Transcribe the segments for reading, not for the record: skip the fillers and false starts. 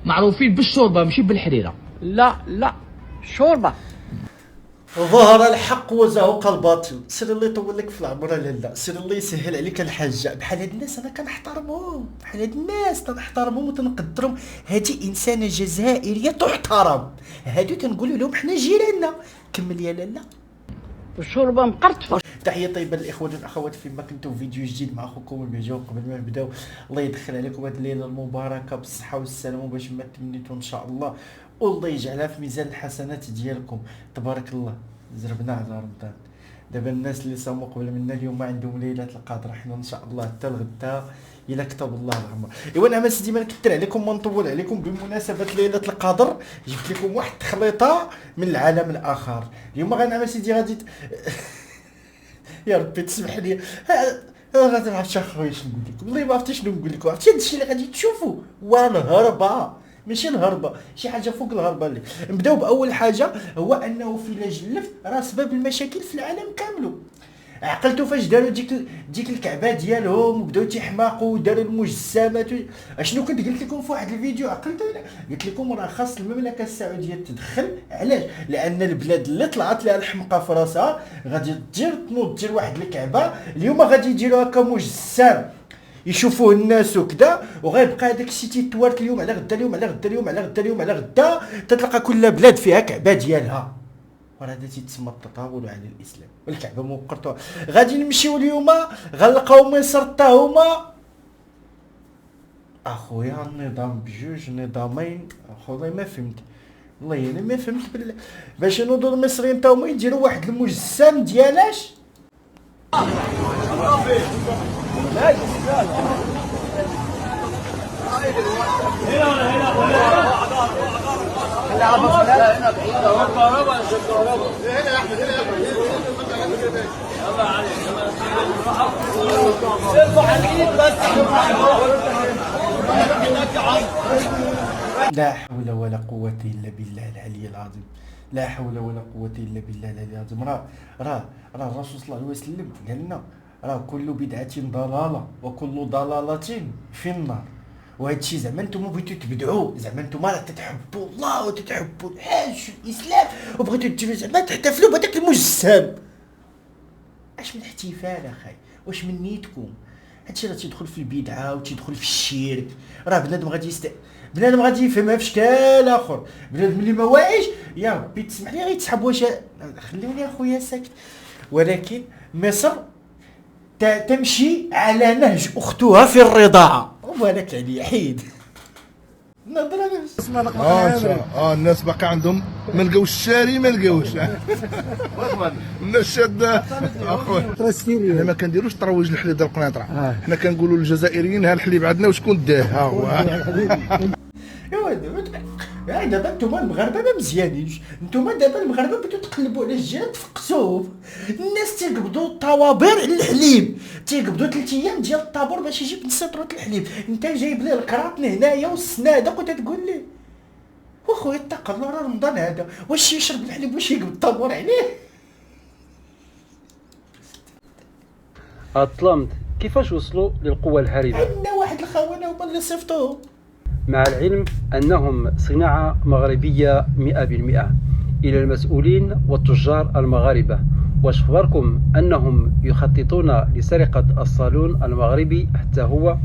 معروفين بالشوربه ماشي بالحريره. لا شوربه. ظهر الحق وزهق الباطل. سير الله يطول لك في العمر لالا، سير الله يسهل عليك الحاجه. بحال هاد الناس انا كنحترمهم، بحال هاد الناس تنحترمهم وتنقدرهم. هادي انسانه جزائريه تحترم، هادو تنقولوا لهم حنا جيراننا. كمل يا لالا. الشوربه مقرطفه. تحيه طيبه للاخوان والاخوات فيما كنتم. فيديو جديد مع اخوكم المهجور. قبل ما نبداو الله يدخل عليكم هذه الليله المباركه بالصحه والسلامه باش ما تمنيتوا ان شاء الله، والله يجعلها في ميزان الحسنات ديالكم. تبارك الله. زربنا على رمضان. دابا الناس اللي صاموا قبل منا اليوم ما عندهم ليله القدر، حنا ان شاء الله حتى الغدا الى كتب الله العمر. ايوا انا سيدي ما نكثر عليكم ما نطول عليكم. بمناسبه ليله القدر جبت لكم واحد التخليطه من العالم الاخر. اليوم غنعمل سيدي غادي يا ربي تسمح لي غادي ما عرفتش اخويا شنو نقول لكم، والله ما عرفتش شنو نقول لكم. عرفتي هادشي اللي غادي تشوفوا والهربه ماشي الهربه، شي حاجه فوق الهربه. اللي نبداو باول حاجه هو انه فيلاج اللفت راه سبب المشاكل في العالم كامله. عقلتوا فاش داروا ديك الكعبه ديالهم وبداو تيحماقوا وداروا المجسمات اشنو كنت قلت لكم في واحد الفيديو؟ عقلتوا؟ قلت لكم راه خاص المملكه السعوديه تدخل. علاش؟ لان البلاد اللي طلعت لها الحمقى في راسها غادي تنوض دير واحد الكعبه اليوم غادي يديروها كمجسم يشوفوه الناس وكذا، وغيبقى هذاك الشيء تيتوارث اليوم على غدا، اليوم على غدا، اليوم على غدا، اليوم على غدا، تتلقى كل بلاد فيها كعبه ديالها. وهذا تيتسمى التطاول على الاسلام والكعبه موقرتوها. غادي نمشيو اليوم غنلقاو مصر حتى هما اخويا النظام بجوج نظامين. اخويا ما فهمت، والله انا ما فهمت بالله. باش ينوضوا المصريين حتى هما يديروا واحد المجسم ديالاش. لا حول ولا قوة إلا بالله العلي العظيم. لا حول ولا قوة إلا بالله العلي العظيم. راه الرسول صلى الله عليه وسلم قال لنا راه كل بدعة ضلالة وكل ضلالة في النار. وهذا الشيء زعما نتوما بغيتو تبدعوا، زعما نتوما راه تتحبوا الله وتتحبوا الحج والاسلام وبغيتو تجيبوا زعما تحتفلوا بهذاك المجسم. اش من احتفال اخاي؟ واش من نيتكم؟ هادشي راه تيدخل في البدعه وتيدخل في الشرك. راه بنادم غادي بنادم غادي يفهمها في شكل اخر. بنادم اللي ما واعيش يا ربي تسمح لي غيتسحب. واش خليوني اخويا ساكت. ولكن مصر تمشي على نهج اختها في الرضاعه. وبالك عليا حيد نهضر الناس باقي عندهم ما لقاوش الشاري ما لقاوش الناس شاده اخويا. ما كنديروش ترويج الحليب ديال القنيطره، حنا كنقولوا للجزائريين ها الحليب عندنا وشكون داه ها هو. ايوا دابا نتوما المغاربه ما مزيانينش. نتوما دابا المغاربه بداو تقلبوا على الجيران تفقسوهم. الناس تيقبضوا الطوابير على الحليب، تيقبضوا 3 ايام ديال الطابور باش يجيب نص لتر الحليب. انت جايب ليه الكراطن هنايا والسنادق وتتقول لي واخويا اتق الله راه رمضان هذا. واش يشرب الحليب واش يقبض الطابور عليه؟ الطلمت كيفاش وصلوا للقوة الهاربة؟ عندنا واحد الخونه هما اللي صيفطوهم، مع العلم أنهم صناعة مغربية 100%. إلى المسؤولين والتجار المغاربة، واش خبركم أنهم يخططون لسرقة الصالون المغربي حتى هو؟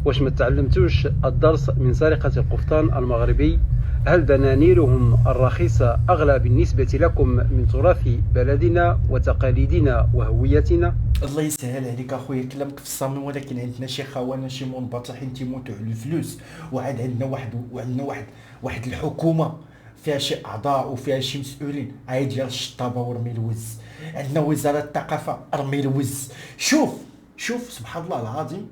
واش ما تعلمتوش الدرس من سرقة القفطان المغربي؟ هل دنانيرهم الرخيصة أغلى بالنسبة لكم من تراث بلدنا وتقاليدنا وهويتنا؟ الله يسهل عليك اخويا كلامك في الصميم. ولكن عندنا شي خوانا شي منبطحين تيموتوا على الفلوس، عندنا واحد الحكومه فيها شي اعضاء وفيها شي مسؤولين عايد ديال الشطابه ورمي الوز. عندنا وزاره الثقافه رمي الوز. شوف سبحان الله العظيم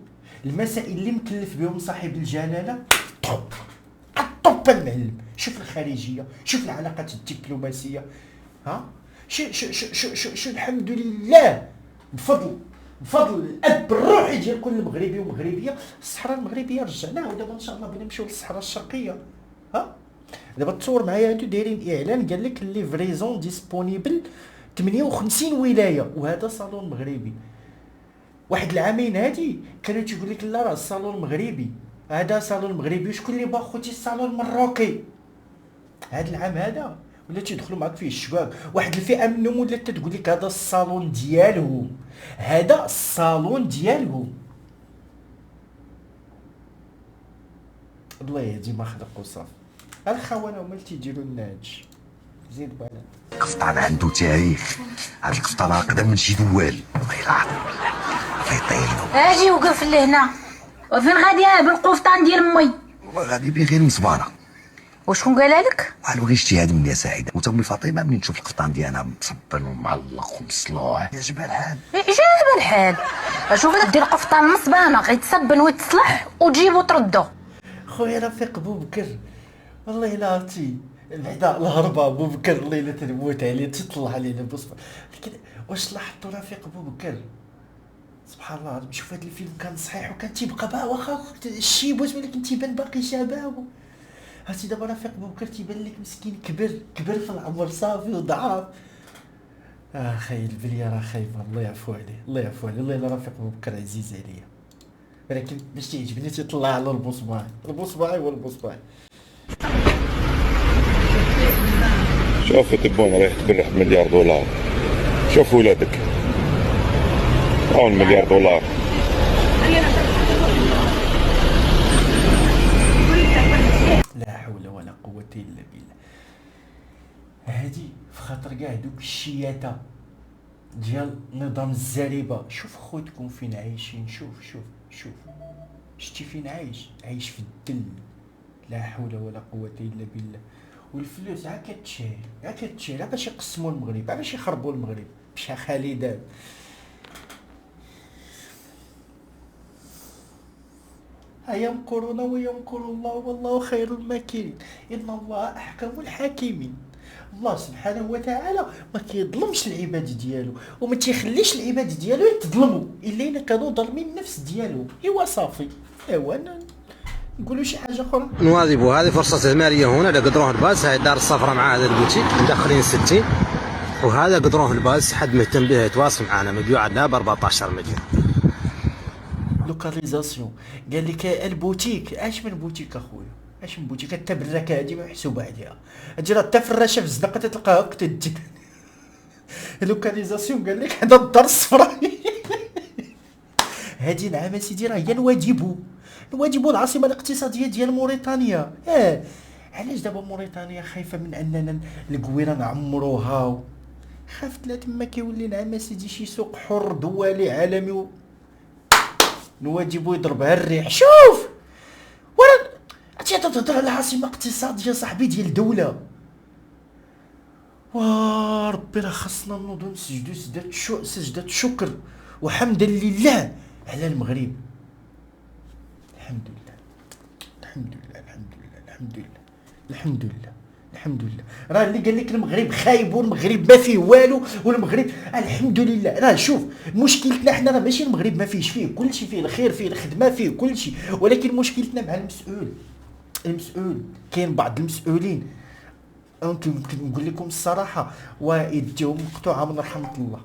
المسائل اللي مكلف بهم صاحب الجلاله طب المعلم. شوف الخارجيه، شوف العلاقات الدبلوماسيه. ها شو الحمد لله بفضل الاب الروحي ديال كل مغربي ومغربيه. الصحراء المغربيه رجعناها ودابا ان شاء الله بغينا نمشيو للصحراء الشرقيه. ها دابا تصور معايا هادو دايرين اعلان قال لك ليفريزون ديسپونيبل 58 ولايه وهذا صالون مغربي. واحد العامين هادي كانوا تيقول لك لا راه الصالون المغربي هذا صالون مغربي. شكون اللي باغ خوتي الصالون المراكي هذا العام هذا؟ ولا تيدخلوا معاك فيه الشباب، واحد الفئه منهم ولا تقول لك هذا الصالون ديالهم، هذا الصالون ديالهم. الله يهدي ما خلقوا صافي. الخونه هما اللي تيديروا لنا هادشي. زيد بالك القفطان عنده تاريخ، هاد القفطان اقدم من شي دوال. الله العظيم الله يطيلو. اجي وقف لهنا. وفين غادي بالقفطان ديال امي؟ غادي بيه غير مصبانه. وشكون قالها لك؟ قالوا غير اجتهاد مني يا سعيده، وتا امي فاطمه منين تشوف القفطان ديالها متصبن ومعلق ومصلوح يعجبها الحال. يعجبها الحال. شوف لك دير قفطان مصبانه غيتصبن ويتصلح وتجيب وتردو. خويا رفيق بوبكر والله الا عرفتي بعدا الهربه بوبكر الله الا تنموت عليه تطلع علينا بصبر. لكن واش لاحظتوا رفيق بوبكر سبحان الله شوف هذا الفيلم كان صحيح وكان تيبقى بقى واخا الشيبوت ولكن تيبان باقي شبابه. هاتي دابا رفيق بوبكر تيبان لك مسكين كبر في العمر صافي وضعاف. خاي البليه راه خايبه الله يعفو عليه الله يعفو عليه. الله الا رفيق بوبكر عزيز عليا ولكن باش تيعجبني تيطلع على البصباعي والبصباعي. شوف تبون رايح تبرح مليار دولار. شوف ولادك هون مليار دولار. لا حول ولا قوة الا بالله. هادي في خاطر كاع دوك الشياطة ديال نظام الزريبة. شوف خوتكم فين عايشين. شوف شتي فين عايش في الدل. لا حول ولا قوة الا بالله. والفلوس عا كتشير باش يقسموا المغرب باش يخربوا المغرب مشى خالدان. يمكرون ويمكر الله والله خير الماكرين. ان الله احكم الحاكمين. الله سبحانه وتعالى ما كيظلمش العباد ديالو وما تيخليش العباد ديالو يتظلموا الا الا كانوا ظالمين النفس ديالو. ايوا صافي ايوا نقولوا شي حاجه اخرى. نواظبوا هذه فرصه استثماريه هنا لقدروه الباس. هاي الدار الصفراء مع هذا البوتيك مدخلين 60 وهذا قدروه الباس. حد مهتم به يتواصل معنا. مبيوع عندنا ب 14 مليون. لوكاليزاسيون قال لك البوتيك. اش من بوتيك اخويا اش من بوتيك؟ حتى بالركه هادي محسوبه عليها. اجي راه حتى فراشه في الزنقه تلقاها كتجد. لوكاليزاسيون قال لك هذا الدار الصفراء. هادي نعم سيدي راه هي الواجب العاصمه الاقتصاديه ديال موريتانيا. علاش دابا موريتانيا خايفه من اننا القويره نعمروها؟ خافت لا تما كيولي نعم سيدي شي سوق حر دولي عالمي نواجبو يضربها الريح. شوف ورا انت تهضر على عاصمه اقتصاديه صاحبي ديال الدوله. وربي راه خاصنا نوضو نسجدو سجدة شكر وحمدا لله على المغرب. الحمد لله. راه اللي قال لك المغرب خايب والمغرب ما فيه والو والمغرب الحمد لله. راه شوف مشكلتنا حنا راه ماشي المغرب ما فيهش، فيه كلشي، فيه الخير، فيه الخدمه، فيه كلشي، ولكن مشكلتنا مع المسؤول. كاين بعض المسؤولين نقول لكم الصراحه ويديهم مقطوعه من رحمه الله.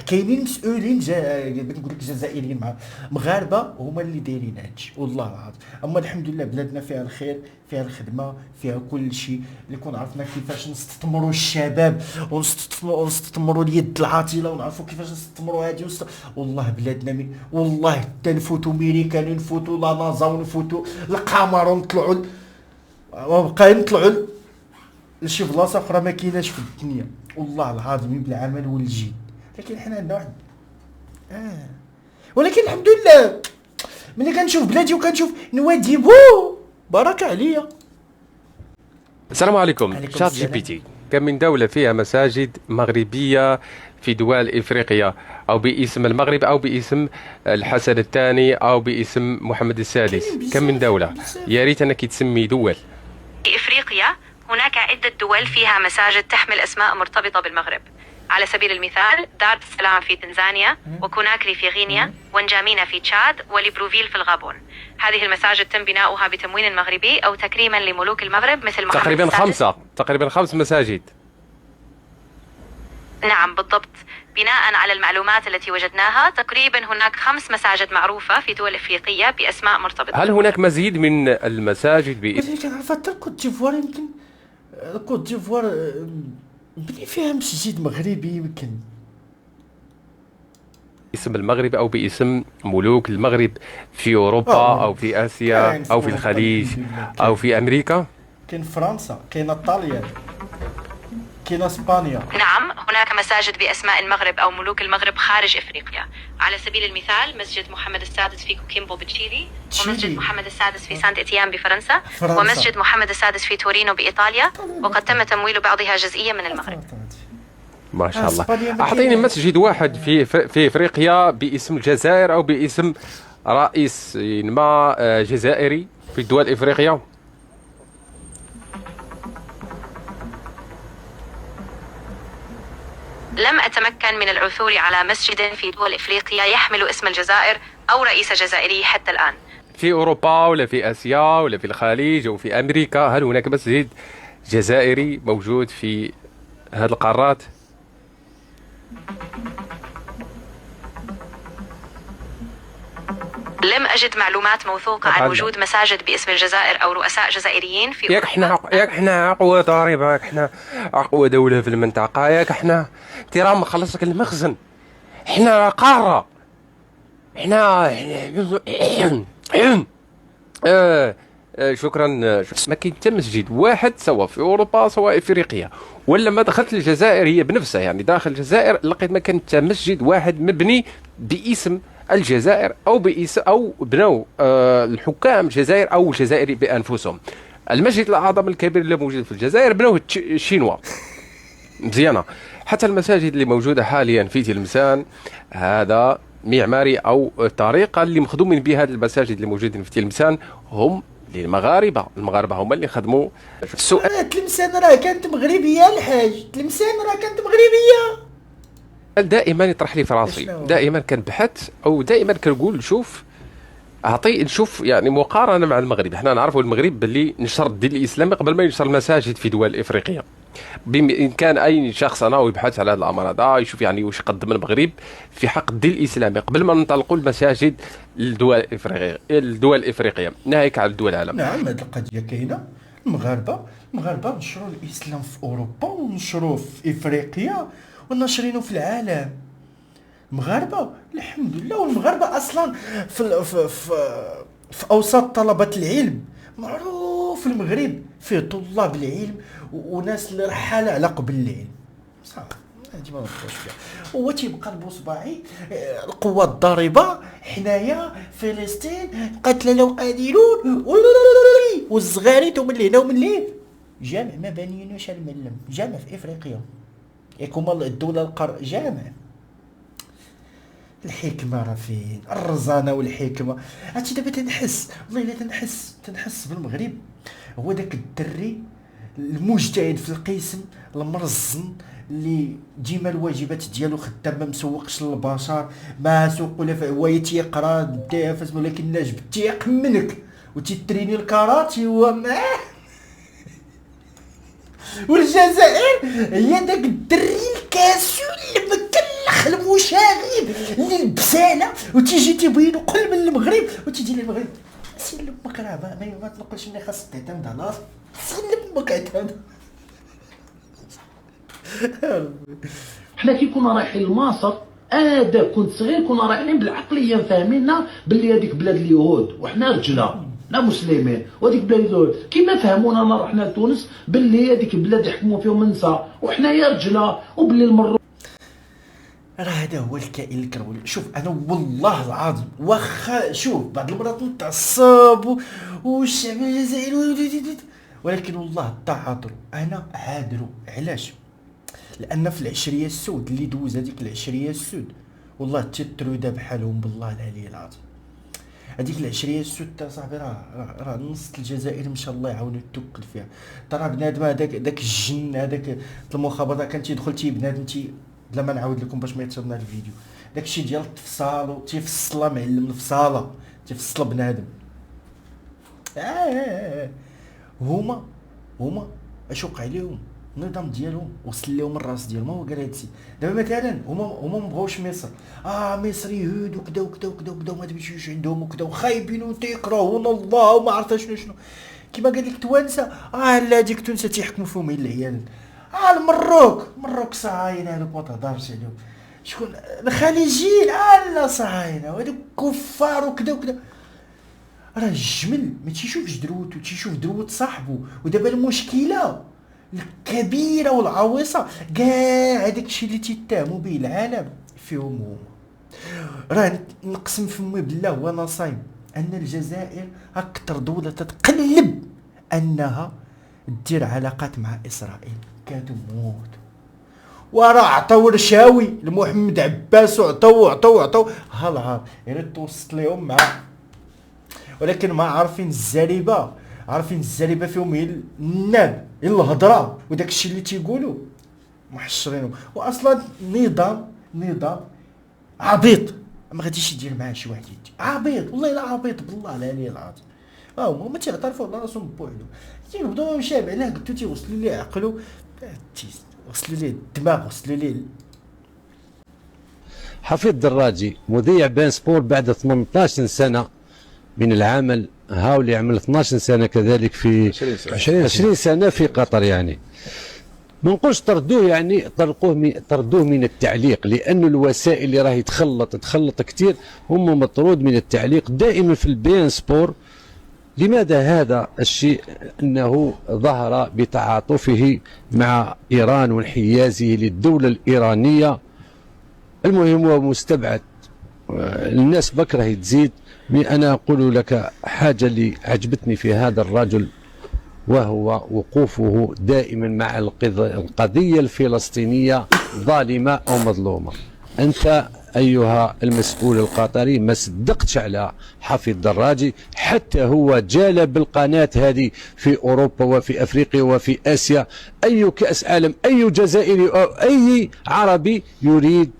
كاينين مسؤولين نقول لك جزائريين مع مغاربه هما اللي دايرين هادشي والله العظيم. اما الحمد لله بلادنا فيها الخير، فيها الخدمه، فيها كل شيء. اللي كون عرفنا كيفاش نستثمروا الشباب ونستثمروا اليد العاطله ونعرفوا كيفاش نستثمروا هادي والله بلادنا والله حتى نفوتوا ميريكان ونفوتوا لا نازا ونفوتوا القمر ونطلعوا وبقى نطلعوا لشي بلاصه اخرى ما كايناش في الدنيا والله العظيم بالعمل والجد. لكن حنا عندنا واحد ولكن الحمد لله ملي كنشوف بلادي وكنشوف نواديبو بركه عليا. السلام عليكم. شات جي بي تي كم من دولة فيها مساجد مغربية في دول إفريقيا أو باسم المغرب أو باسم الحسن الثاني أو باسم محمد السادس؟ كم من دولة؟ يا ريت أنك تسمي دول. في إفريقيا هناك عدة دول فيها مساجد تحمل أسماء مرتبطة بالمغرب. على سبيل المثال دار السلام في تنزانيا، وكوناكري في غينيا، ونجامينا في تشاد، وليبروفيل في الغابون. هذه المساجد تم بناؤها بتموين مغربي أو تكريما لملوك المغرب مثل محمد تقريبا السادس. تقريبا 5 مساجد. نعم بالضبط. بناء على المعلومات التي وجدناها تقريبا هناك 5 مساجد معروفة في دول إفريقية بأسماء مرتبطة. هل هناك مزيد من المساجد اللي كنعرفها حتى الكوت ديفوار يمكن الكوت ديفوار بلي فيها مسجد مغربي يمكن باسم المغرب أو باسم ملوك المغرب في أوروبا أو في آسيا أو في الخليج أو في أمريكا؟ كاين فرنسا، كاين إيطاليا، كاين اسبانيا. نعم، هناك مساجد بأسماء المغرب أو ملوك المغرب خارج إفريقيا. على سبيل المثال مسجد محمد السادس في كوكيمبو بتشيلي، ومسجد محمد السادس في سانت إتيان بفرنسا، ومسجد محمد السادس في تورينو بإيطاليا، وقد تم تمويل بعضها جزئيا من المغرب. ما شاء الله. أعطيني مسجد واحد في إفريقيا باسم الجزائر أو باسم رئيس ما جزائري في دول إفريقيا. لم أتمكن من العثور على مسجد في دول إفريقيا يحمل اسم الجزائر أو رئيس جزائري حتى الآن. في أوروبا ولا في آسيا ولا في الخليج أو في أمريكا، هل هناك مسجد جزائري موجود في هذه القارات؟ لم أجد معلومات موثوقة عن وجود مساجد باسم الجزائر أو رؤساء جزائريين في ياك احنا أقوى ضاربة، ياك احنا أقوى دولة في المنطقة، ياك احنا انت راه مخلصك المخزن، احنا قارة، احنا شكرا. ما كاين حتى مسجد واحد سواء في أوروبا سواء إفريقيا، ولا ما دخلت الجزائر هي بنفسها، يعني داخل الجزائر لقيت ما كان حتى مسجد واحد مبني باسم الجزائر او بناو الحكام الجزائر او الجزائري بانفسهم. المسجد الاعظم الكبير اللي موجود في الجزائر بناوه الشينوا مزيانه. حتى المساجد اللي موجوده حاليا في تلمسان هذا معماري او الطريقه اللي مخدومين بها المساجد اللي موجودين في تلمسان هم للمغاربه، المغاربه هما اللي خدموا. السؤال تلمسان راه كانت مغربيه الحاج، تلمسان راه كانت مغربيه. دائما يطرح لي في راسي، دائما كنبحث او دائما كنقول شوف نشوف يعني مقارنه مع المغرب. احنا نعرفوا المغرب باللي نشر الدين الاسلامي قبل ما ينشر المساجد في دول افريقيا. بامكان اي شخص انا يبحث على هذا الامر هذا يشوف يعني واش قدم المغرب في حق الدين الاسلامي قبل ما ننطلقوا المساجد للدول الافريقيه ناهيك على دول العالم. نعم هذه القضيه كاينه. المغاربه نشروا الاسلام في اوروبا ونشروه في افريقيا وناشرينه في العالم. المغاربه الحمد لله، والمغاربه اصلا في اوساط طلبه العلم معروف. المغرب فيه طلاب العلم وناس اللي رحاله على قبل العلم صح. هادي ما نبقاوش فيها. هو تيبقى بصباعي القوات الضاربه حنايا فلسطين قتلنا وقاتلون والصغاريت ومن هنا ومن لهنا. جامع ما بانينوش الملم، جامع في افريقيا يكون الدولة جامع. الحكمة راه فين؟ الرزانة والحكمة. عرفتي دابا تنحس والله الا تنحس بالمغرب هو داك الدري المجتهد في القسم المرزن اللي ديما الواجبات ديالو خدام ما مسوقش للبشر ما سوق ولا هو تيقرا الدافز ولكن ناجب تيق منك وتيتريني الكاراتي هو والجزائر هي داك الدري الكاسول المكلخ المشاغب اللي البساله وتيجي تيبينو قل من المغرب وتيجي للمغرب سلم امك راه ما تنقلش اني خاصك تعتمد على راسك، سلم امك اعتمد. حنا كي كنا رايحين لمصر كنت صغير كنا رايحين بالعقليه فاهميننا باللي هذيك بلاد اليهود وحنا رجله لا مسلمين، وهذيك بلاد اليهود كيما فهمونا رحنا لتونس باللي هذيك بلاد يحكموا فيهم النساء وحنايا رجله وباللي المرو. راه هذا هو الكائن الكروي. شوف انا والله العظيم واخا شوف بعض المرات نتعصب والشعب الجزائري ولكن والله التعاطر انا عادرو. علاش؟ لان في العشريه السود اللي دوز هذيك العشريه السود والله تترودة بحالهم بالله العلي العظيم. هذيك العشريه السود تاع صاحبي راه نص الجزائر مشى الله يعاونو يتوكل فيها. ترى بنادم هذاك الجن هذاك المخابرات كان تيدخل بنادم بلا ما نعاود لكم باش ما يتصلنا الفيديو داكشي ديال التفصال تيفصلها معلم الفصاله تيفصل بنادم. هما اش وقع لهم؟ النظام ديالهم وصل لهم الراس ديالهم. هو قال هادشي. دابا مثلا هما ما بغاوش مصر، مصر يهود وكذا وكذا وكذا وكذا وما تمشيوش عندهم وكذا وخايبين وتيكرهون الله وما عرفت شنو كيما قال لك توانسه. لا هذيك تونس تيحكموا فيهم العيال. المروك صهاينه هذوك ما تهضرش عليهم. شكون الخليجيين؟ لا صهاينه وهذوك كفار وكذا وكذا. راه الجمل ما تيشوفش دروت وتيشوف دروت صاحبه. ودابا المشكله الكبيره والعويصه كاع هذاك الشيء اللي تيتهموا به العالم فيهم هما. راه نقسم فمي بالله وانا صايم ان الجزائر اكثر دوله تتقلب انها دير علاقات مع اسرائيل كتموت. وراه عطاو رشاوي لمحمد عباس وعطاو هالعار يعني توسط لهم مع، ولكن ما عارفين الزريبه فيهم هي الناب الهضره وداك الشيء اللي تيقولوا محشرينهم. واصلا نظام عبيط ما غاديش يدير معاه شي واحد عبيط والله الا عبيط بالله العلي العظيم. هما ما تيعترفوا على راسهم بوحدهم تيبداو شاب علاه قلتو تيوصلوا ليه عقلو وصلوا ليه الدماغ وصلوا ليه. حفيظ دراجي مذيع بين سبور بعد 18 سنة من العمل، هاولي عمل 12 سنة كذلك في 20 سنة في قطر. يعني ما نقولش طردوه، يعني طردوه من التعليق، لأن الوسائل اللي راهي تخلط كتير. هم مطرود من التعليق دائما في البين سبور. لماذا هذا الشيء؟ أنه ظهر بتعاطفه مع إيران وانحيازه للدولة الإيرانية. المهم هو مستبعد. الناس بكره تزيد. أنا أقول لك حاجة اللي عجبتني في هذا الرجل، وهو وقوفه دائما مع القضية الفلسطينية ظالمة أو مظلومة. أنت أيها المسؤول القطري ما صدقتش على حفيظ دراجي، حتى هو جال بالقناة هذه في أوروبا وفي أفريقيا وفي آسيا. أي كأس عالم، أي جزائري أو أي عربي يريد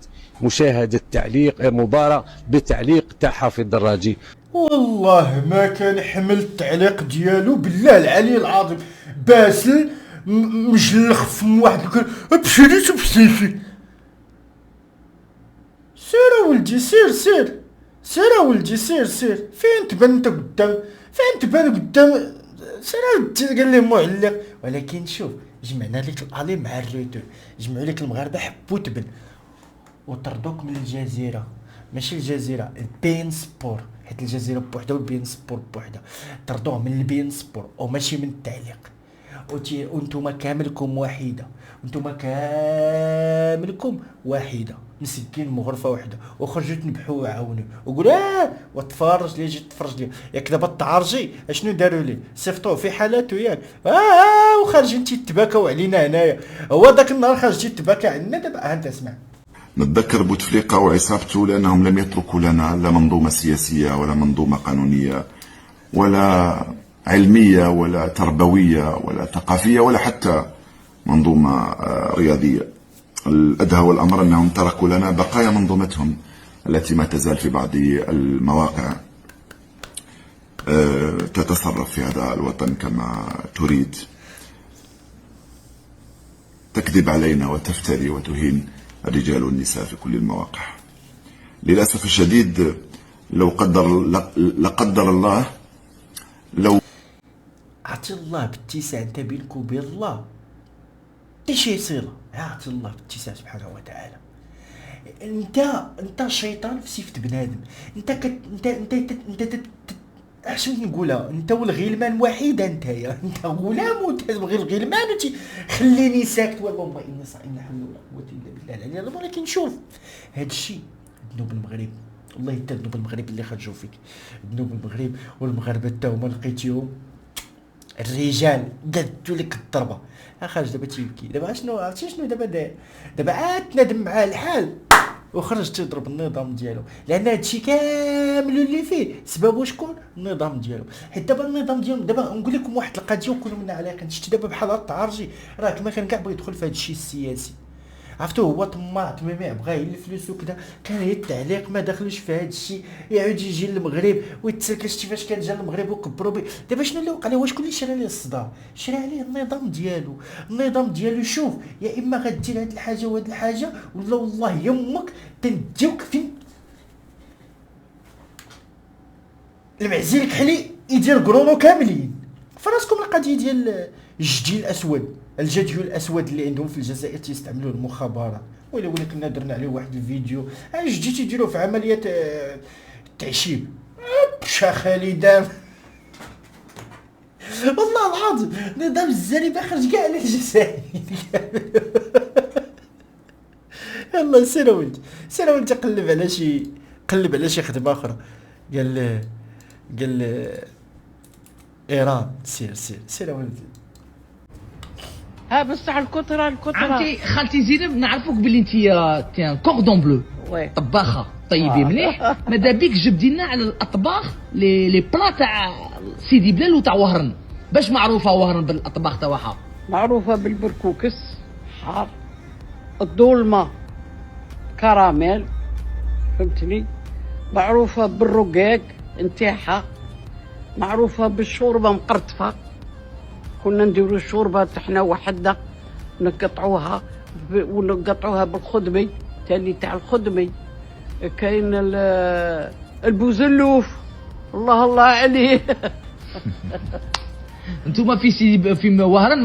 مشاهدة تعليق مباراة بتعليق تاع حفيظ دراجي. والله ما كان حمل التعليق ديالو بالله العلي العظيم. باسل مجلخ فم واحد بشريت بسيفي. سير ولدي سير ولدي سير فين تبان انت قدام، فين تبان قدام. سير قال لي معلق. ولكن شوف جمعنا لك الالي مع الريتور، جمعوا لك المغاربه حبوا تبن وطردوك من الجزيره. ماشي الجزيره، البين سبور، حيت الجزيره بوحدها والبين سبور بوحدها. طردوه من البين سبور وماشي من التعليق. وانتم كاملكم واحده مسكين مغرفه واحده وخرجوا تنبحوا وعاونوا وقول وتفرج لي، جيت تفرج لي ياك دابا تعرجي اشنو داروا لي؟ صيفطوه في حالته ياك وخارجين تيتباكاو علينا هنايا. هو داك النهار خرجتي تباكى عندنا. دابا انت اسمع، نتذكر بوتفليقة وعصابته لأنهم لم يتركوا لنا لا منظومة سياسية ولا منظومة قانونية ولا علمية ولا تربوية ولا ثقافية ولا حتى منظومة رياضية. الأدهى والأمر أنهم تركوا لنا بقايا منظومتهم التي ما تزال في بعض المواقع تتصرف في هذا الوطن كما تريد، تكذب علينا وتفتري وتهين الرجال والنساء في كل المواقع. للأسف الشديد لو قدر الله لو عطي الله باتساع انت بينك وبين الله شي صله. عطي الله باتساع سبحانه وتعالى. انت الشيطان في صفه بنادم. انت احسن نقولها، انت والغلمان وحيده. انت غلام وتبغي الغلمان خليني ساكت. والله اني صائم لا حول ولا قوه الا بالله العلي العظيم. ولكن شوف هذا الشيء ذنوب المغرب، والله انت ذنوب المغرب اللي خرجوا فيك. ذنوب المغرب والمغاربه حتى هما لقيتيهم الرجال قدوا لك الضربه. خرج دابا تيبكي. دابا شنو عرفتي شنو دابا داير؟ دابا عاد تنادم معاه الحال وخرج تضرب النظام ديالو، لان هادشي كامل اللي فيه سببو شكون؟ النظام ديالو. حيت دابا النظام ديالو دابا نقول لكم واحد القضيه وكونوا منا على يقين. شتي دابا بحال التعرجي راه كما كان كاع بغى يدخل في هادشي السياسي. عرفتو هو طماع تمامع بغا الفلوس وكذا، كان غير التعليق ما دخلوش في هذا الشيء، يعود يجي للمغرب ويتسكش كيفاش كان جا للمغرب وكبروا به. دابا شنو اللي وقع له؟ واش كل شرا ليه الصداع؟ شرا عليه النظام ديالو، النظام ديالو. شوف يا اما غدير هاد الحاجه وهاد الحاجه، ولا والله يمك تنديوك فين المعزي الكحلي يدير كرونو كاملين. فراسكم القضيه ديال الجدي الاسود، الجدي الاسود اللي عندهم في الجزائر تيستعملوه المخابرات، ولا كنا درنا عليه واحد الفيديو. الجدي تيديروه في عمليه التعشيب. مشى خالدام والله العظيم نظام الزريبه خرج كاع على الجزائر. يلا سير ولدي قلب على شي خدمه اخرى. قال ايران سير ولدي. ها بصح الكثره خالتي زينب نعرفوك باللي انت كوردون بلو طباخه طيبي مليح. ماذا بيك جبدي لنا على الاطباخ لي بلا تاع سيدي بلال وتاع وهران. باش معروفه وهران بالاطباق تاعها؟ معروفه بالبركوكس حار، الدولمه كراميل، فهمتني، معروفه بالرقاق نتاعها، معروفه بالشوربه مقرطفه. كنا نديروا الشوربه حنا وحده نقطعوها ونقطعوها بالخدمي تاني تاع الخدمي. كاين البوزلوف الله عليه. انتوما في وهران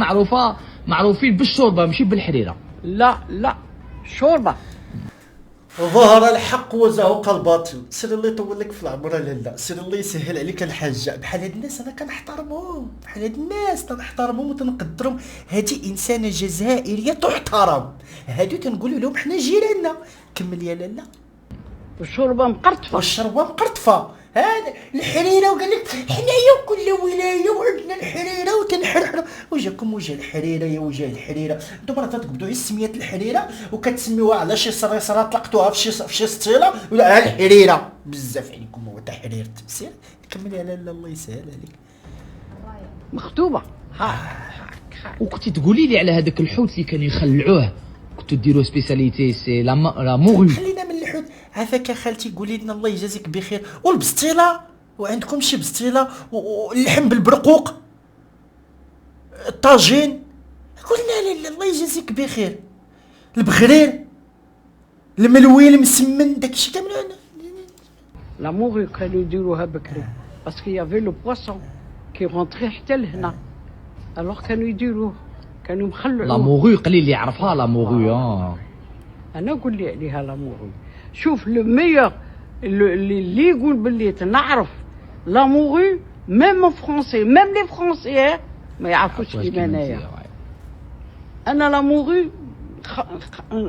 معروفين بالشوربه ماشي بالحريره. لا شوربه. ظهر الحق وزهق الباطل. سير الله يطول لك في العمر. لا سير الله يسهل عليك الحاجه. بحال هاد الناس انا كنحترمهم، بحال هاد الناس تنحترمهم وتنقدرهم. هادي انسانه جزائريه تحترم، هادو تنقولوا لهم حنا جيراننا. كمل يا لالا. والشوربه مقرطفه. هذا الحريره وقال لك حنايا كل ولايه وعندنا الحريره وتنحرحروا. وجاكم وجه الحريره يا وجه الحريره. انتم راه تقبضوا غير سميات الحريره وكتسميوها على شي صريصره طلقتوها في شي سطيله ولا الحريره. بزاف عليكم هو تاع حريره. سير كمل يا لالا الله يسهل عليك. مخطوبه وكنتي تقولي لي على هذاك الحوت اللي كانوا يخلعوه، كنتوا ديروا سبيساليتي سي لا مورو. خلينا من الحوت. عافاك يا خالتي قولي لنا الله يجازيك بخير. والبسطيله وعندكم شي بسطيله واللحم بالبرقوق الطاجين قلنا الله يجازيك بخير. البغرير الملوي المسمن داكشي كامل. لا مورو كانوا يديروها بكري باسكو يافي لو بواسون كي رونتري حتى لهنا، الوغ كانوا يديروه كانوا مخلعوه. لا مورو قليل اللي يعرفها لا مورو. انا قول لي عليها لا مورو. شوف لو ميور اللي يقول باللي تنعرف لا مورو ميم فرونسي ميم لي فرونسي ما يعرفوش كيما انايا. انا لا مورو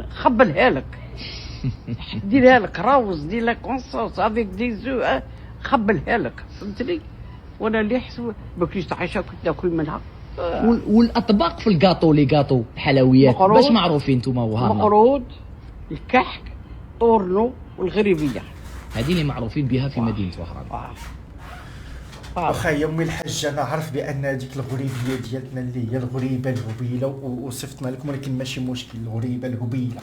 خبلها لك ديرها لك راوز دير لك كونسوس افيك دي زو خبلها لك فهمتني. وانا اللي حسوا باكيش تعيشها كنت ناكل منها. والاطباق في الكاطو لي كاطو الحلويات باش معروفين نتوما وهران؟ مقرود، الكحك، طورنو والغريبيه، هذه اللي معروفين بها في مدينه وهران. واخا يا امي الحاجه انا عارف بان هذيك الغريبيه ديالتنا اللي هي الغريبه الهبيله وصفتنا لكم، ولكن ماشي مشكل. الغريبه الهبيله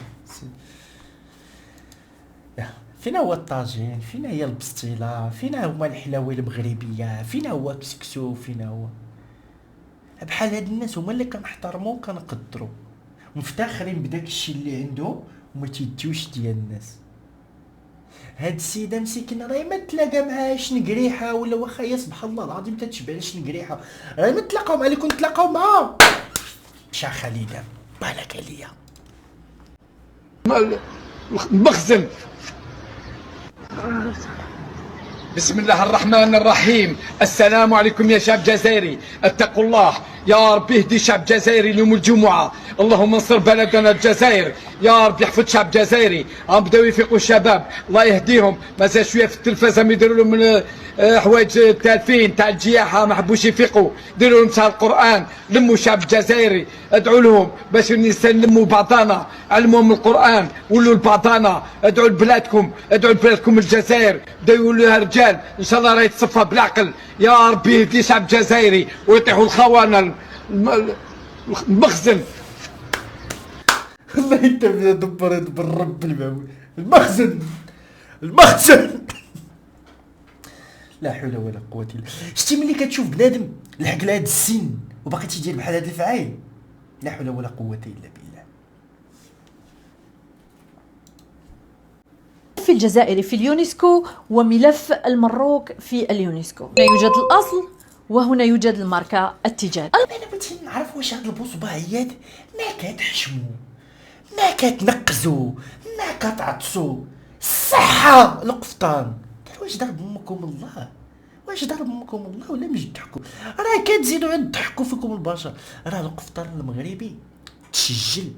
فين هو الطاجين؟ فين هي البسطيله؟ فين هما الحلاوه المغربيه؟ فين هو كسكسو؟ فين هو بحال هاد الناس هما اللي كنحترمو وكنقدرو ومفتخرين بداك الشيء اللي عندهم وما تيديوش ديال الناس. هاد السيده مسكينه راهي ما تلاقى معاها شنقريحه ولا واخا هي سبحان الله العظيم تتشبع شنقريحه، راهي ما تلاقاو مع اللي كنت تلاقاو معاها. مشى خالده بالك عليا المخزن. بسم الله الرحمن الرحيم. السلام عليكم يا شعب جزائري، اتقوا الله يا رب. اهدي شعب جزائري ليوم الجمعة. اللهم انصر بلدنا الجزائر يا رب. يحفظ شعب جزائري. عم بداو يفيقوا الشباب الله يهديهم. مازال شويه في التلفازه ما يديروا لهم من حوايج تالفين تاع الجياحه ما حبوش يفيقوا. ديروا لهم شهر القران. لموا الشعب الجزائري ادعوا لهم باش نلموا بعضنا، علموهم القران ولوا لبعضنا. ادعوا لبلادكم، ادعوا لبلادكم الجزائر. بداو يولوها رجال ان شاء الله راهي تصفى بالعقل يا ربي. يهدي شعب جزائري ويطيحوا الخونه المخزن. والله انت دبر بالرب المعون. المخزن لا حول ولا قوة الا. شتي ملي كتشوف بنادم لحق لهاد السن وباقي تيدير بحال هاد الفعايل، لا حول ولا قوة الا بالله. في الجزائر في اليونسكو وملف المروك في اليونسكو. هنا يوجد الأصل وهنا يوجد الماركة التجارية. انا بغيت نعرف واش هاد البصبعيات ما كتحشمو، ما كتنقزو، ما كتعطسو. الصحة القفطان. واش ضرب امكم الله؟ واش ضرب امكم الله ولا مش تضحكوا؟ راه كتزيدوا تضحكوا فيكم البشر. راه القفطان المغربي تسجل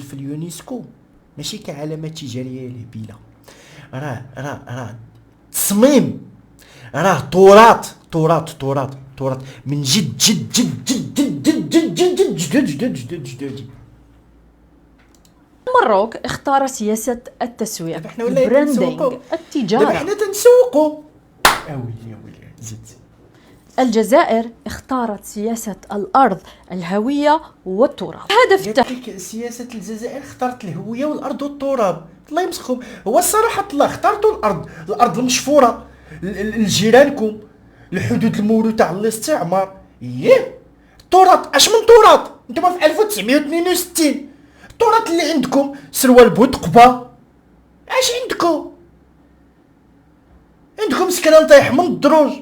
في اليونسكو ماشي كعلامة تجارية لبيلة. راه تصميم، راه تراث من جد جد جد جد جد جد جد جد جد جد جد. المروك اختار سياسة التسويق، البراندينغ، التجارة. دابا حنا تنسوقوا. اويلي زيد. الجزائر اختارت سياسة الأرض، الهوية والتراث. هدف سياسة الجزائر اختارت الهوية والأرض والتراب. الله يمسخهم. هو الصراحة الله اختارتوا الأرض المشفورة لجيرانكم، الحدود الموروثة على الاستعمار. التراث اش من تراث؟ انتما في 1962 التراث اللي عندكم سروال بوتقبة. اش عندكم سكران طايح من الدروج،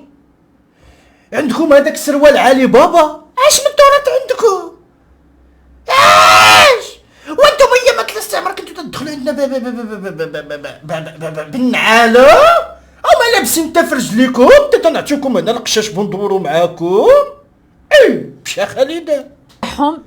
عندكم هذاك السروال علي بابا. اش من تراث عندكم؟ اش وانتم ايام الاستعمار كنتو تدخلوا عندنا بالنعاله او ما لابسين حتى في رجليكم، تنعطيوكم هنا القشاش بندورو معاكم. مشا خالده.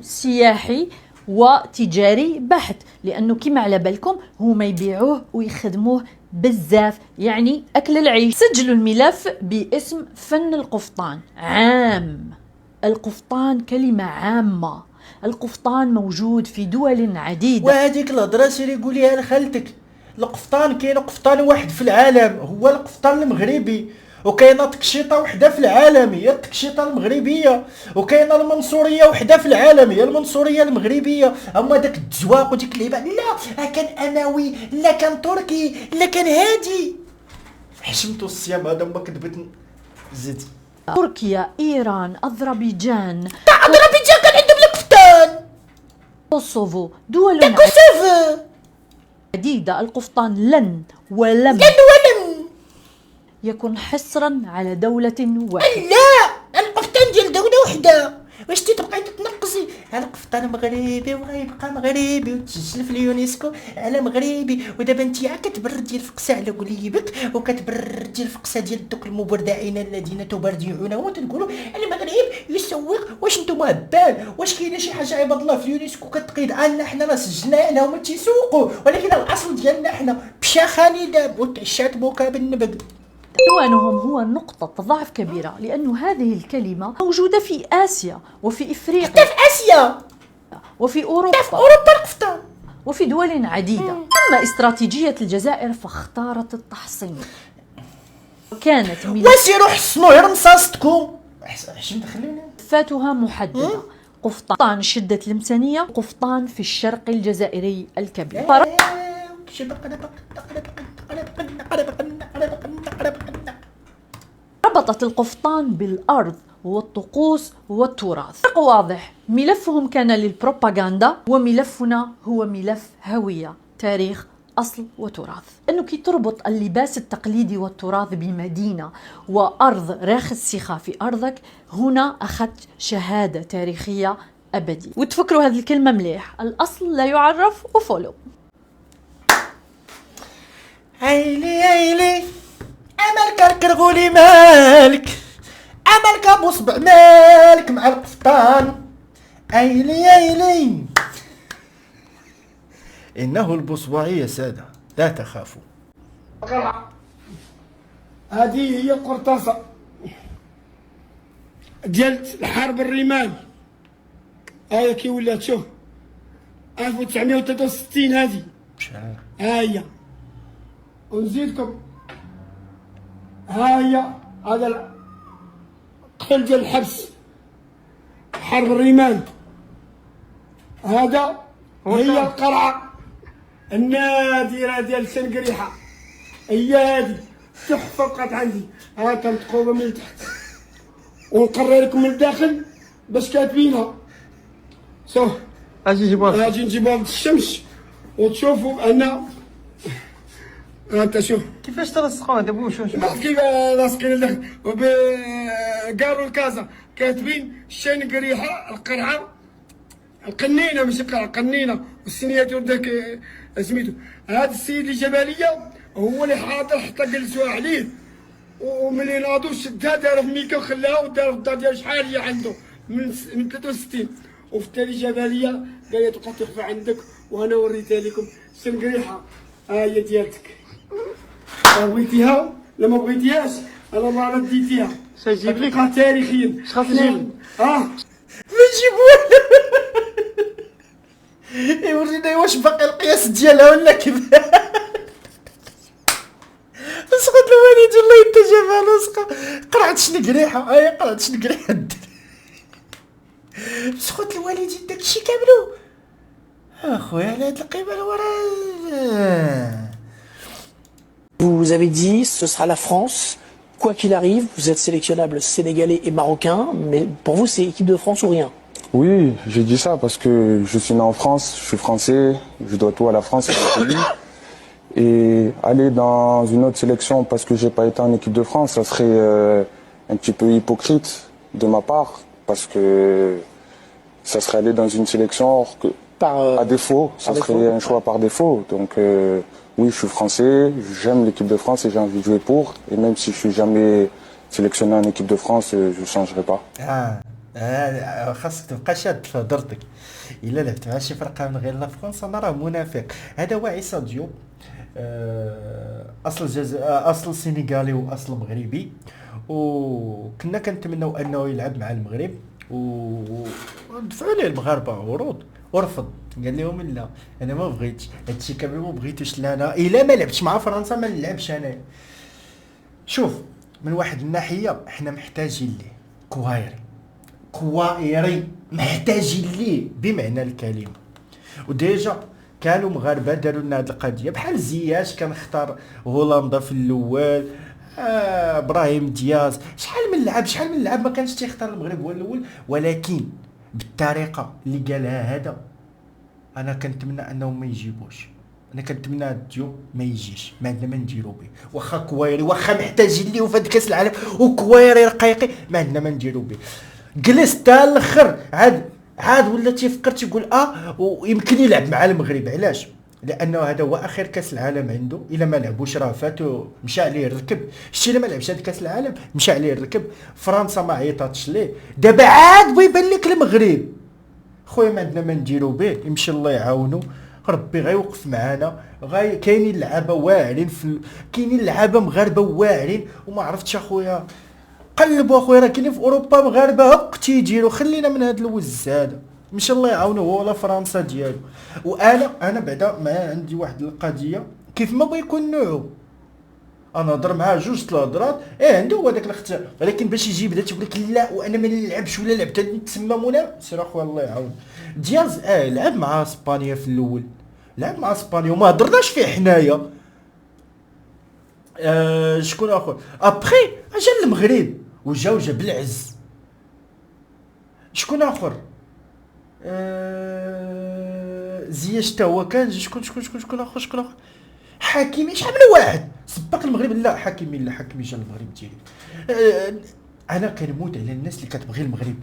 سياحي وتجاري بحت، لانه كما على بالكم هما يبيعوه ويخدموه بزاف، يعني اكل العيش. سجلوا الملف باسم فن القفطان. عام القفطان كلمة عامة، القفطان موجود في دول عديدة. وهذيك الهضره سيري قوليها لخالتك. القفطان كاين قفطان واحد في العالم هو القفطان المغربي، وكاينه تكشيطه وحده في العالم هي التكشيطه المغربيه، وكاينه المنصوريه وحده في العالم هي المنصوريه المغربيه. اما داك التزواق وديك اللعيبه لا كان اموي، لا كان تركي، لا كان هادي. حشمتوا الصيام هذا ما كذبت. زيد. تركيا، ايران، اذربيجان. اذربيجان كان عندهم القفطان. كوسوفو، دول عديدة. القفطان لن ولم يكن حصرا على دولة واحدة. لا، القفطان ديال دولة وحدة. واش تبقاي تتنقصي على القفطان مغربي وغيبقى مغربي وتسجل في اليونسكو على مغربي. ودابا انت كتبردي الفقسه على قليبك وكتبردي الفقسه ديال دوك المبردعين الذين تبردعونه وتقولوا المغرب يسوق. واش نتوما هبال؟ واش كاينه شي حاجه عباد الله في اليونسكو كتقيد لا حنا راه سجلنا انا هما تيسوقوا، ولكن الاصل ديالنا حنا بشا خالده وتعشات بوكا بالنبذ. عنوانهم هو نقطة ضعف كبيرة، لأن هذه الكلمة موجودة في آسيا وفي إفريقيا، حتى في آسيا وفي أوروبا، القفطان وفي دول عديدة. أما استراتيجية الجزائر فاختارت التحصين. كانت وسيروا حصنوا غير رصاصتكم. حشم دخلونا. فاتها محددة. قفطان شدة المسانية، قفطان في الشرق الجزائري الكبير. ربطت القفطان بالأرض والطقوس والتراث. فرق واضح، ملفهم كان للبروباغندا وملفنا هو ملف هوية، تاريخ، أصل وتراث. أنه كي تربط اللباس التقليدي والتراث بمدينة وأرض راخ السخاء في أرضك، هنا أخذت شهادة تاريخية أبدية. وتفكروا هذه الكلمة مليح، الأصل لا يعرف وفولو. عيلي امالك الكرغولي مالك، امالك ابو صبع مالك مع القفطان. عيلي انه البصبعي يا ساده لا تخافوا. هذه هي القرطاسه ديال الحرب الرمال. هاي كي ولات شوف 1963 هذه ها هي. ونزيدكم ها هي هذا القتل ديال الحبس حرب الرمال. هذا هي القرعه النادره ديال شنقريحه، هي هذه تحفه بقات عندي. ها كنتقوبه من تحت ونقرر لكم من الداخل باش كاتبينها. شوف اجي نجيبوها بالشمس وتشوفوا ان انت شوف كيفاش تلصقوها دابا. واش كيف لاصقين لداخل قالوا الكازا كاتبين شنقريحه القرعه القنينه، ماشي القرعه القنينه، والسينياتور داك سميتو. هذا السيد اللي جباليه هو اللي حاضر حتى جلسوا عليه، وملي ناضوا شدها دارها في ميكا وخلاها ودار في الدار ديال شحال هي عنده من 63. وفي التالي جباليه قال لي تبقى تخفى عندك وانا وريتها لكم. شنقريحه ها هي ديالتك، بغيتيها لا ما بغيتيهاش انا ما رديتيها. سنجيب لك تاريخيا شخص نجيب ما نجيبوها يورينا واش باقي القياس ديالها ولا كيف. سقط الوالد والله انت جابها لصقه. قرعت شنقريحه، هاي قرعت شنقريحه. سقط الوالدين داكشي كاملو اخويا على هاد القيمه الورا. Vous avez dit ce sera la France, quoi qu'il arrive, vous êtes sélectionnable sénégalais et marocain, mais pour vous c'est équipe de France ou rien? Oui, j'ai dit ça parce que je suis né en France, je suis français, je dois tout à la France et à mon pays. Et aller dans une autre sélection parce que j'ai pas été en équipe de France, ça serait un petit peu hypocrite de ma part, parce que ça serait aller dans une sélection à défaut, ça serait un choix par défaut. Donc oui, je suis français, j'aime l'équipe de France et j'ai envie de jouer pour. Et même si je suis jamais sélectionné en équipe de France, je ne changerai pas. خاصك تبقى شاد في هضرتك. الا لعبت مع شي فرقه من غير لا فرنسا انا راه منافق. هذا هو عيسى ديوب، اصل سينيغالي واصل مغربي، وكنا كنتمناو انه يلعب مع المغرب ودفعوا ليه المغاربه عروض ورفض. قال لهم لا انا ما بغيتش هادشي كامل، ما بغيتوش لا انا الا ما لعبتش مع فرنسا ما نلعبش انا. شوف من واحد الناحيه حنا محتاجين ليه كوايري محتاجين ليه بمعنى الكلمه. وديجا كانوا مغاربه داروا لنا هذه القضيه، بحال زياش كان اختار هولندا في الاول، ابراهيم دياز، شحال من لعب ما كانش تيختار المغرب هو الاول. ولكن بالطريقه اللي قالها هذا انا كنتمنى انهم ما يجيبوش. انا كنتمنى هاد الديوب ما يجيش، ما عندنا ما نديرو به. واخا كوايري واخا محتاجين ليه في هاد كاس العالم وكوايري رقيقي ما عندنا ما نديرو به. جلس تا الاخر عاد ولا تيفكر تيقول ويمكن يلعب مع المغرب. علاش؟ لانه هذا هو اخر كاس العالم عنده. الا ما لعبوش راه فاتو، مشى عليه الركب. شتي الا ما لعبش هذا كاس العالم مشى عليه الركب. فرنسا ما عيطاتش ليه، دابا عاد بيبان لك المغرب. خويا ما عندنا ما نديرو به، يمشي الله يعاونو، ربي غيوقف معانا. كاينين لعابه واعرين كاينين لعابه مغاربه واعرين وما عرفتش اخويا. قلبوا اخويا راه كاينين في اوروبا مغاربه هك تيجيروا. خلينا من هذا الوز هذا، ان شاء الله يعاونو هو ولا فرنسا ديالو. وانا بعدا ما عندي واحد القضيه كيف ما بغى يكون نوعو. انا هضر معاه جوج ثلاث هضرات عنده هو داك الاختيار، ولكن باش يجي بدا تيقول لك لا وانا ما نلعبش ولا لعبت تسمى منافس. اخويا الله يعاون. دياز لعب مع اسبانيا في الاول، لعب مع اسبانيا وما هضرناش فيه حنايا. شكون اخر ابخي جا المغرب وجاب العز. شكون اخر زياش تا هو كان. شكون اخر حكيمي. شحال من واحد سبق المغرب. لا حكيمي جا المغرب ديالي. انا كنموت على الناس اللي كتبغي المغرب.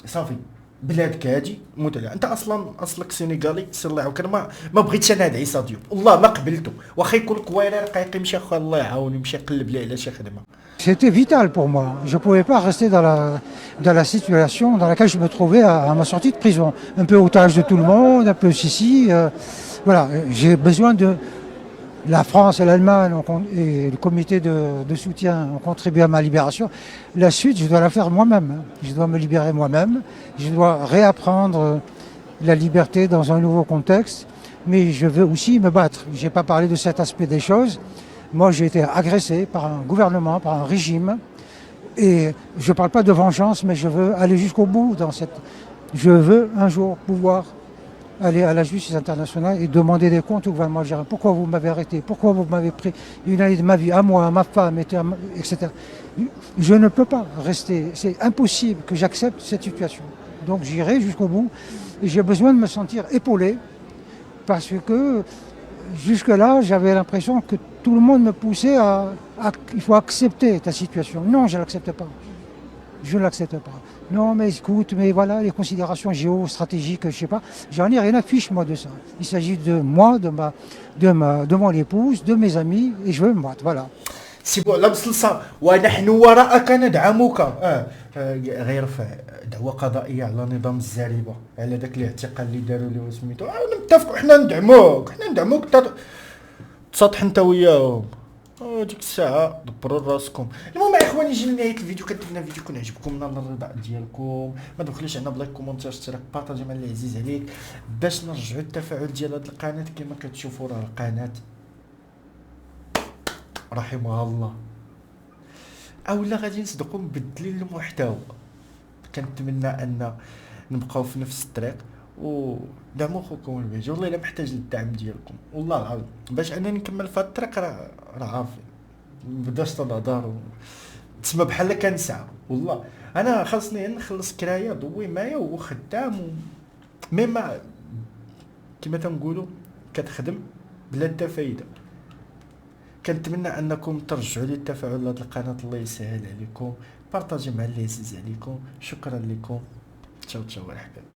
صافي بلادك هادي موت عليها. انت اصلا اصلك سينيغالي سير الله يعاونك. انا ما بغيتش انا هاد عيسى ديوب والله ما قبلته. واخا يكون كويري رقيقي مشى اخويا الله يعاون يمشي يقلب ليه على شي خدمه. C'était vital pour moi. Je ne pouvais pas rester dans la situation dans laquelle je me trouvais à ma sortie de prison. Un peu otage de tout le monde, un peu ceci. Voilà, j'ai besoin de... La France et l'Allemagne et le comité de soutien ont contribué à ma libération. La suite, je dois la faire moi-même. Je dois me libérer moi-même. Je dois réapprendre la liberté dans un nouveau contexte. Mais je veux aussi me battre. Je n'ai pas parlé de cet aspect des choses. Moi, j'ai été agressé par un gouvernement, par un régime. Et je ne parle pas de vengeance, mais je veux aller jusqu'au bout dans cette... Je veux un jour pouvoir aller à la justice internationale et demander des comptes au gouvernement algérien. Pourquoi vous m'avez arrêté? Pourquoi vous m'avez pris une année de ma vie, à moi, à ma femme, etc. Je ne peux pas rester. C'est impossible que j'accepte cette situation. Donc j'irai jusqu'au bout. Et j'ai besoin de me sentir épaulé parce que jusque-là, j'avais l'impression que tout le monde me poussait il faut accepter ta situation. Non, je ne l'accepte pas. Je ne l'accepte pas. Non, mais écoute, mais voilà, les considérations géostratégiques, je ne sais pas, j'en ai rien à fiche, moi, de ça. Il s'agit de moi, de mon épouse, de mes amis, et je veux me battre, voilà. سي بو لا بصلصه ونحن وراءك ندعمك غير رفع دعوه قضائيه على نظام الزريبه على ذاك الاعتقال اللي داروا له سميتو نتفقوا حنا ندعموك تسطح انت وياهم ديك الساعه دبروا راسكم. المهم يا اخواني جينا لنهايه الفيديو. كنتمنى الفيديو يكون عجبكم من الرضا ديالكم. ما تبخلوش علينا بلايك كومونتير اشتراك بارطاجي مع اللي عزيز عليك باش نرجعوا التفاعل ديال هذه القناه. كما كتشوفوا راه القناه رحمها الله اولا غادي نصدقوا مبدلين المحتوى. كنتمنى ان نبقاو في نفس الطريق ودعموا خوكم البيج. والله الا محتاج للدعم ديالكم والله العظيم باش انني نكمل في هذا الطريق. راه عارفين مبداش تنهضر تسمى بحال كنسعى. والله انا خاصني نخلص كرايه ضوي معايا وخدام ميما كما تنقولوا كتخدم بلا حتى فايده. كنتمنى انكم ترجعوا لي التفاعل لهاد القناه. الله يسهل عليكم. بارطاجي مع اللي عزيز عليكم. شكرا لكم. تشاو تشاو احباب.